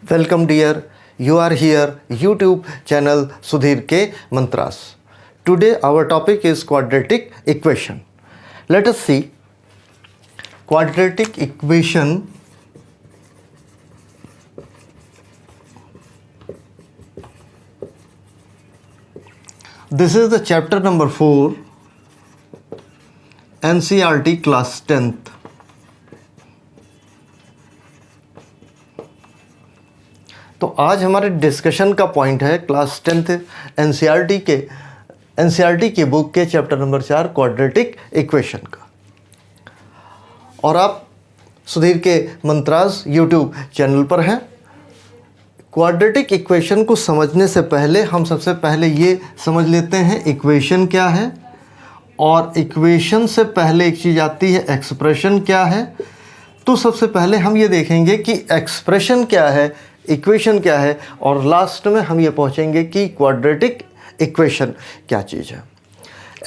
Welcome dear, you are here YouTube channel Sudhir K. Mantras. Today our topic is quadratic equation. Let us see quadratic equation. This is the chapter number 4, NCERT class 10th. तो आज हमारे discussion का point है class 10th NCERT के book के chapter number 4 quadratic equation का। और आप सुधीर के मंत्रास यूट्यूब चैनल पर हैं। क्वाड्रेटिक इक्वेशन को समझने से पहले हम सबसे पहले ये समझ लेते हैं इक्वेशन क्या है, और इक्वेशन से पहले एक चीज़ आती है एक्सप्रेशन क्या है। तो सबसे पहले हम ये देखेंगे कि एक्सप्रेशन क्या है, इक्वेशन क्या है, और लास्ट में हम ये पहुंचेंगे कि क्वाड्रेटिक इक्वेशन क्या चीज़ है।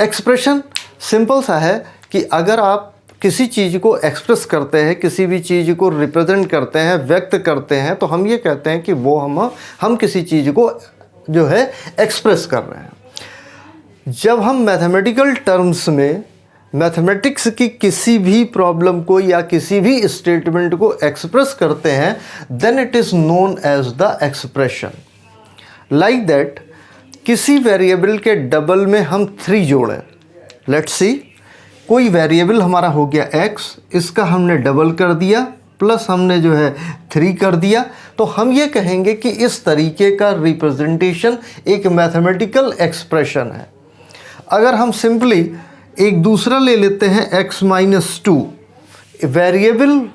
एक्सप्रेशन सिंपल सा है कि अगर आप किसी चीज़ को एक्सप्रेस करते हैं, किसी भी चीज़ को रिप्रेजेंट करते हैं, व्यक्त करते हैं, तो हम ये कहते हैं कि वो हम किसी चीज़ को जो है एक्सप्रेस कर रहे हैं। जब हम मैथमेटिकल टर्म्स में मैथमेटिक्स की किसी भी प्रॉब्लम को या किसी भी स्टेटमेंट को एक्सप्रेस करते हैं, then it is known as the expression. Like that, किसी वेरिएबल के डबल में हम 3 जोड़ें। लेट्स सी, कोई वेरिएबल हमारा हो गया x, इसका हमने डबल कर दिया, प्लस हमने जो है 3 कर दिया, तो हम ये कहेंगे कि इस तरीके का रिप्रेजेंटेशन एक मैथमेटिकल एक्सप्रेशन है। अगर हम सिंपली एक दूसरा ले लेते हैं x minus 2, variable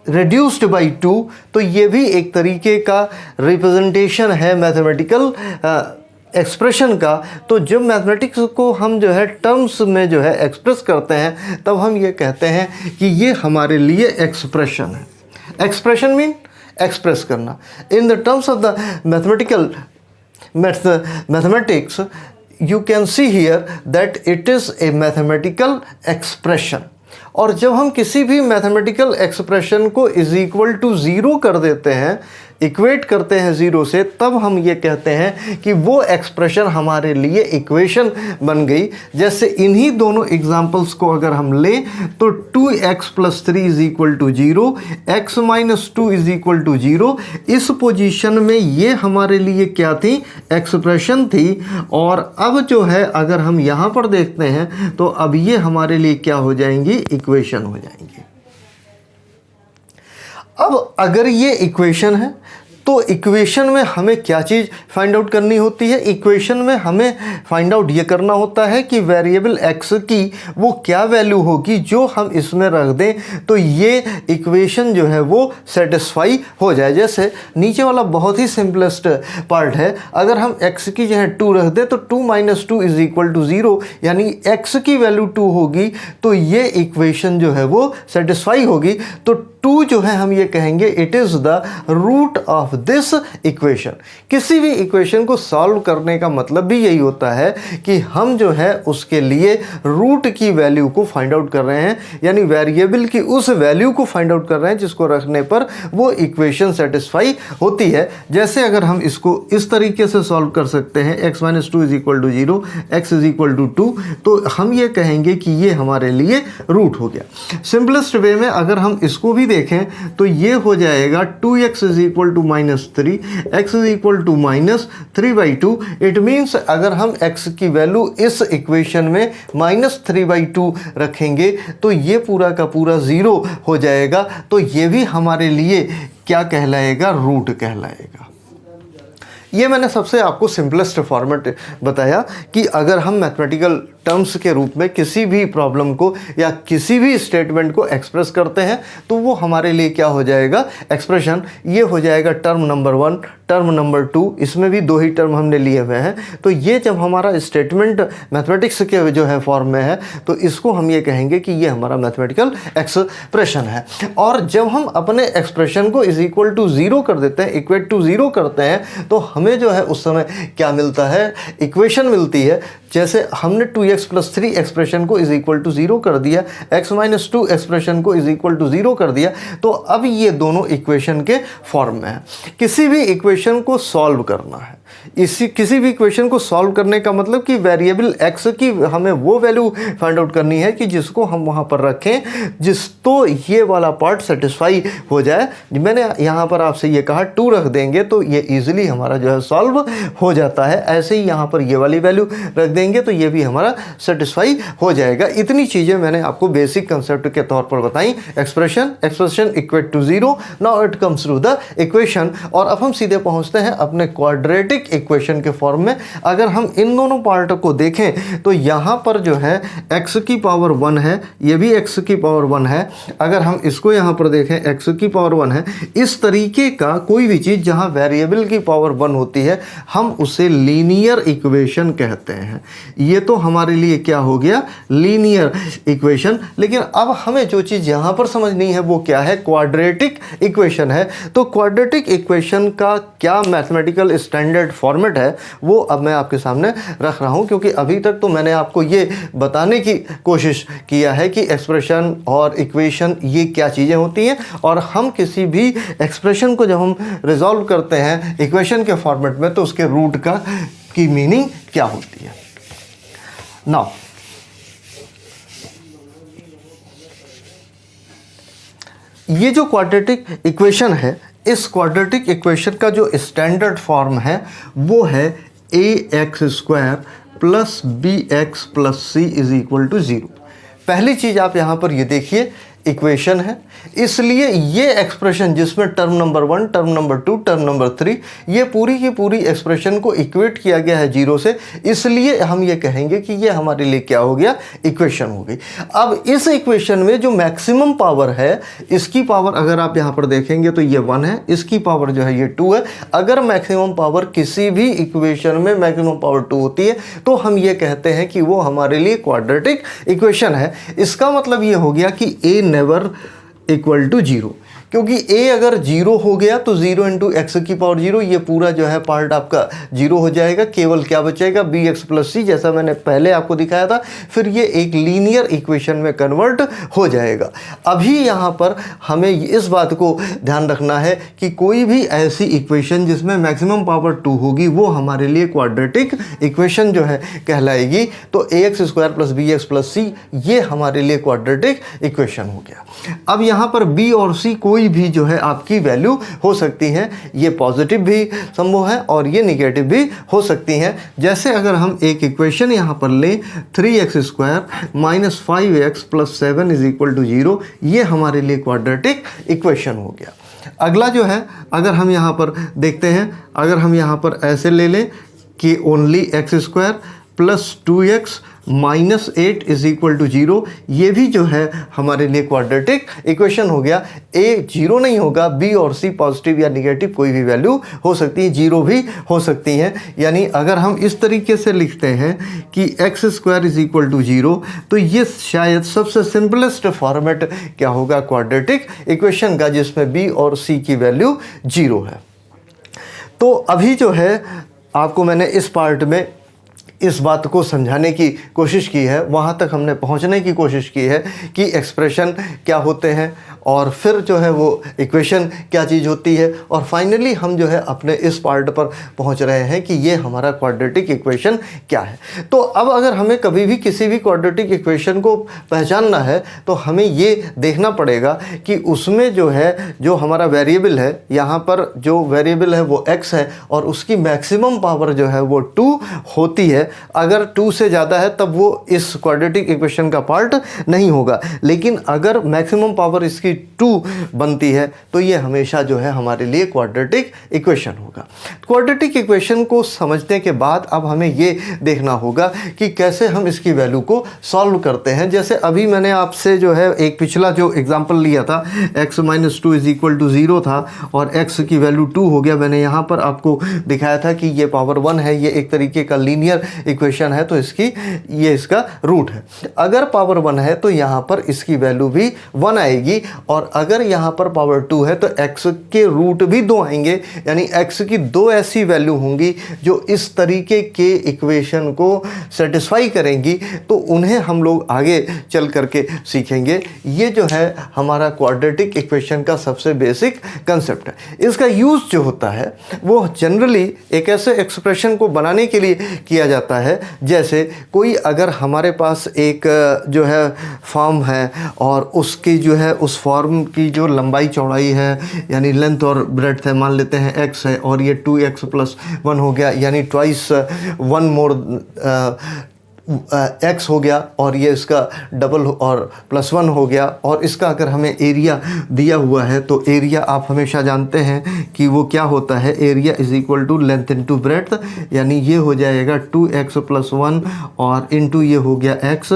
reduced by 2, तो ये भी एक तरीके का रिप्रेजेंटेशन है मैथमेटिकल एक्सप्रेशन का। तो जब मैथमेटिक्स को हम जो है टर्म्स में जो है एक्सप्रेस करते हैं, तब हम ये कहते हैं कि ये हमारे लिए एक्सप्रेशन है। एक्सप्रेशन मीन एक्सप्रेस करना। In the terms of the mathematics you can see here that it is a mathematical expression। और जब हम किसी भी मैथमेटिकल एक्सप्रेशन को इज इक्वल टू 0 कर देते हैं, इक्वेट करते हैं 0 से, तब हम ये कहते हैं कि वो एक्सप्रेशन हमारे लिए इक्वेशन बन गई। जैसे इन्हीं दोनों एग्जाम्पल्स को अगर हम लें तो 2x + 3 = 0, x - 2 = 0, इस पोजीशन में ये हमारे लिए क्या थी, एक्सप्रेशन थी। और अब जो है अगर हम यहाँ पर देखते हैं तो अब ये हमारे लिए क्या हो जाएंगी, इक्वेशन हो जाएंगी। अब अगर ये इक्वेशन है तो इक्वेशन में हमें क्या चीज़ फाइंड आउट करनी होती है। इक्वेशन में हमें फाइंड आउट ये करना होता है कि वेरिएबल x की वो क्या वैल्यू होगी जो हम इसमें रख दें तो ये इक्वेशन जो है वो सेटिस्फाई हो जाए। जैसे नीचे वाला बहुत ही सिंपलेस्ट पार्ट है, अगर हम x की जगह 2 रख दें तो 2 - 2 = 0, यानी x की वैल्यू 2 होगी तो ये इक्वेशन जो है वो सेटिस्फाई होगी। तो 2 जो है हम ये कहेंगे it is the root of this equation. किसी भी इक्वेशन को सॉल्व करने का मतलब भी यही होता है कि हम जो है उसके लिए रूट की वैल्यू को फाइंड आउट कर रहे हैं, यानी वेरिएबल की उस वैल्यू को फाइंड आउट कर रहे हैं जिसको रखने पर वो इक्वेशन सेटिस्फाई होती है। जैसे अगर हम इसको इस तरीके से सॉल्व कर सकते हैं, x - 2 = 0, x = 2, तो हम ये कहेंगे कि ये हमारे लिए रूट हो गया। सिंपलेस्ट वे में अगर हम इसको भी देखें तो ये हो जाएगा 2x = -3, x = -3/2। इट मीन्स अगर हम x की वैल्यू इस इक्वेशन में -3/2 रखेंगे तो ये पूरा का पूरा 0 हो जाएगा। तो ये भी हमारे लिए क्या कहलाएगा, रूट कहलाएगा। ये मैंने सबसे आपको सिंपलेस्ट फॉर्मेट बताया कि अगर हम मैथमेटिकल टर्म्स के रूप में किसी भी प्रॉब्लम को या किसी भी स्टेटमेंट को एक्सप्रेस करते हैं तो वो हमारे लिए क्या हो जाएगा, एक्सप्रेशन। ये हो जाएगा टर्म नंबर 1, टर्म नंबर 2, इसमें भी 2 ही टर्म हमने लिए हुए हैं। तो ये जब हमारा स्टेटमेंट मैथमेटिक्स के जो है फॉर्म में है तो इसको हम ये कहेंगे कि ये हमारा मैथमेटिकल एक्सप्रेशन है। और जब हम अपने एक्सप्रेशन को इज इक्वल टू 0 कर देते हैं, इक्वेट टू 0 करते हैं, तो हमें जो है उस समय क्या मिलता है, इक्वेशन मिलती है। जैसे हमने 2x + 3 एक्सप्रेशन को इज इक्वल टू 0 कर दिया, x - 2 एक्सप्रेशन को इज इक्वल टू 0 कर दिया, तो अब ये दोनों इक्वेशन के फॉर्म में है। किसी भी इक्वेशन को सॉल्व करना है, किसी भी इक्वेशन को सॉल्व करने का मतलब कि वेरिएबल x की हमें वो वैल्यू फाइंड आउट करनी है कि जिसको हम वहाँ पर रखें, तो ये वाला पार्ट सेटिस्फाई हो जाए। मैंने यहाँ पर आपसे ये कहा 2 रख देंगे तो ये इजीली हमारा जो है सॉल्व हो जाता है। ऐसे ही यहाँ पर ये वाली वैल्यू रख देंगे तो ये भी हमारा सेटिस्फाई हो जाएगा। इतनी चीज़ें मैंने आपको बेसिक कंसेप्ट के तौर पर बताई। Expression equate to 0, now it comes to the equation. और अब हम सीधे पहुँचते हैं अपने क्वाड्रेटिक इक्वेशन के फॉर्म में। अगर हम इन दोनों पार्ट को देखें तो यहाँ पर जो है x की पावर 1 है, ये भी x की पावर 1 है। अगर हम इसको यहाँ पर देखें x की पावर 1 है। इस तरीके का कोई भी चीज़ जहाँ वेरिएबल की पावर 1 होती है हम उसे लीनियर इक्वेशन कहते हैं। ये तो हमारे लिए क्या हो गया, लीनियर इक्वेशन। लेकिन अब हमें जो चीज़ यहाँ पर समझनी है वो क्या है, क्वाड्रेटिक इक्वेशन है। तो क्वाड्रेटिक इक्वेशन का क्या मैथमेटिकल स्टैंडर्ड फॉर्मेट है वो अब मैं आपके सामने रख रहा हूँ, क्योंकि अभी तक तो मैंने आपको ये बताने की कोशिश किया है कि एक्सप्रेशन और इक्वेशन ये क्या चीज़ें होती हैं, और हम किसी भी एक्सप्रेशन को जब हम रिजॉल्व करते हैं इक्वेशन के फॉर्मेट में तो उसके रूट की मीनिंग क्या होती है। नाउ ये जो क्वाड्रेटिक इक्वेशन है, इस क्वाड्रेटिक इक्वेशन का जो स्टैंडर्ड फॉर्म है वो है ax² + bx + c = 0। पहली चीज़ आप यहाँ पर ये देखिए, इक्वेशन है, इसलिए ये एक्सप्रेशन जिसमें term number 1, term number 2, term number 3, ये पूरी की पूरी एक्सप्रेशन को इक्वेट किया गया है 0 से, इसलिए हम ये कहेंगे कि ये हमारे लिए क्या हो गया, इक्वेशन हो गई। अब इस इक्वेशन में जो मैक्सिमम पावर है, इसकी पावर अगर आप यहाँ पर देखेंगे तो ये 1 है, इसकी पावर जो है ये 2 है। अगर मैक्सिमम पावर किसी भी इक्वेशन में मैक्सिमम पावर 2 होती है तो हम ये कहते हैं कि वो हमारे लिए क्वाड्रेटिक इक्वेशन है। इसका मतलब ये हो गया कि a नेवर इक्वल टू 0, क्योंकि a अगर 0 हो गया तो 0 × x की पावर 0, ये पूरा जो है पार्ट आपका 0 हो जाएगा। केवल क्या बचेगा, bx + c, जैसा मैंने पहले आपको दिखाया था। फिर ये एक लीनियर इक्वेशन में कन्वर्ट हो जाएगा। अभी यहाँ पर हमें इस बात को ध्यान रखना है कि कोई भी ऐसी इक्वेशन जिसमें मैक्सिमम पावर 2 होगी वो हमारे लिए क्वाड्रेटिक इक्वेशन जो है कहलाएगी। तो ax² + bx + c ये हमारे लिए क्वाड्रेटिक इक्वेशन हो गया। अब यहाँ पर b और c कोई भी जो है आपकी वैल्यू हो सकती है, ये पॉजिटिव भी संभव है और ये निगेटिव भी हो सकती हैं। जैसे अगर हम एक इक्वेशन यहाँ पर लें 3x² - 5x + 7 = 0, ये हमारे लिए क्वाड्रेटिक इक्वेशन हो गया। अगला जो है, अगर हम यहाँ पर देखते हैं, अगर हम यहाँ पर ऐसे ले लें कि ओनली x² + 2x - 8 = 0, ये भी जो है हमारे लिए क्वाड्रेटिक इक्वेशन हो गया। a 0 नहीं होगा, b और c पॉजिटिव या निगेटिव कोई भी वैल्यू हो सकती है, 0 भी हो सकती है। यानी अगर हम इस तरीके से लिखते हैं कि x² = 0, तो ये शायद सबसे सिंपलेस्ट फॉर्मेट क्या होगा, क्वाड्रेटिक इक्वेशन का, जिसमें b और c की वैल्यू 0 है। तो अभी जो है आपको मैंने इस पार्ट में इस बात को समझाने की कोशिश की है, वहाँ तक हमने पहुँचने की कोशिश की है कि एक्सप्रेशन क्या होते हैं और फिर जो है वो इक्वेशन क्या चीज़ होती है, और फाइनली हम जो है अपने इस पार्ट पर पहुँच रहे हैं कि ये हमारा क्वाड्रेटिक इक्वेशन क्या है। तो अब अगर हमें कभी भी किसी भी क्वाड्रेटिक इक्वेशन को पहचानना है तो हमें ये देखना पड़ेगा कि उसमें जो है, जो हमारा वेरिएबल है, यहाँ पर जो वेरिएबल है वो x है और उसकी मैक्सिमम पावर जो है वो 2 होती है। अगर 2 से ज़्यादा है तब वो इस क्वाड्रेटिक इक्वेशन का पार्ट नहीं होगा, लेकिन अगर मैक्सिमम पावर इसकी 2 बनती है तो ये हमेशा जो है हमारे लिए क्वाड्रेटिक इक्वेशन होगा। क्वाड्रेटिक इक्वेशन को समझने के बाद अब हमें ये देखना होगा कि कैसे हम इसकी वैल्यू को सॉल्व करते हैं। जैसे अभी मैंने आपसे जो है एक पिछला जो एग्जांपल लिया था, x - 2 = 0 था और x की वैल्यू 2 हो गया। मैंने यहाँ पर आपको दिखाया था कि ये पावर 1 है, ये एक तरीके का लीनियर इक्वेशन है तो इसकी ये इसका रूट है। अगर पावर 1 है तो यहाँ पर इसकी वैल्यू भी 1 आएगी, और अगर यहाँ पर पावर 2 है तो x के रूट भी 2 आएंगे, यानी x की 2 ऐसी वैल्यू होंगी जो इस तरीके के इक्वेशन को सेटिस्फाई करेंगी। तो उन्हें हम लोग आगे चल करके सीखेंगे। ये जो है हमारा क्वाड्रेटिक इक्वेशन का सबसे बेसिक कंसेप्ट है। इसका यूज़ जो होता है वो जनरली एक ऐसे एक्सप्रेशन को बनाने के लिए किया जाता है, जैसे कोई अगर हमारे पास एक जो है फॉर्म है और उसकी जो है उस फॉर्म की जो लंबाई चौड़ाई है यानी लेंथ और ब्रेड्थ है, मान लेते हैं x है और ये 2x + 1 हो गया, यानी ट्वाइस 1 मोर x हो गया, और ये इसका डबल और +1 हो गया। और इसका अगर हमें एरिया दिया हुआ है तो एरिया आप हमेशा जानते हैं कि वो क्या होता है, एरिया = लेंथ इंटू ब्रेड्थ, यानी ये हो जाएगा 2x + 1 और इंटू ये हो गया x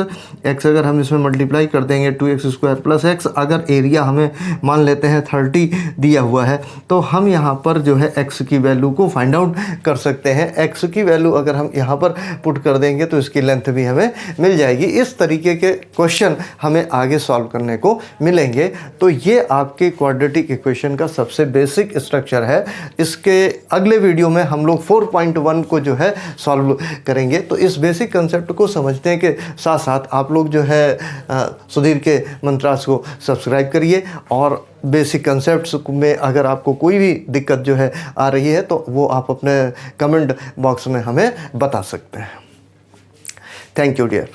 अगर हम इसमें मल्टीप्लाई कर देंगे 2x² + x। अगर एरिया हमें मान लेते हैं 30 दिया हुआ है तो हम यहाँ पर जो है x की वैल्यू को फाइंड आउट कर सकते हैं। x की वैल्यू अगर हम यहाँ पर पुट कर देंगे तो इसकी लेंथ भी हमें मिल जाएगी। इस तरीके के क्वेश्चन हमें आगे सॉल्व करने को मिलेंगे। तो ये आपके क्वाड्रेटिक इक्वेशन का सबसे बेसिक स्ट्रक्चर है। इसके अगले वीडियो में हम लोग 4.1 को जो है सॉल्व करेंगे। तो इस बेसिक कंसेप्ट को समझने के साथ साथ आप लोग जो है सुधीर के मंत्रास को सब्सक्राइब करिए, और बेसिक कंसेप्ट्स में अगर आपको कोई भी दिक्कत जो है आ रही है तो वो आप अपने कमेंट बॉक्स में हमें बता सकते हैं। Thank you, dear.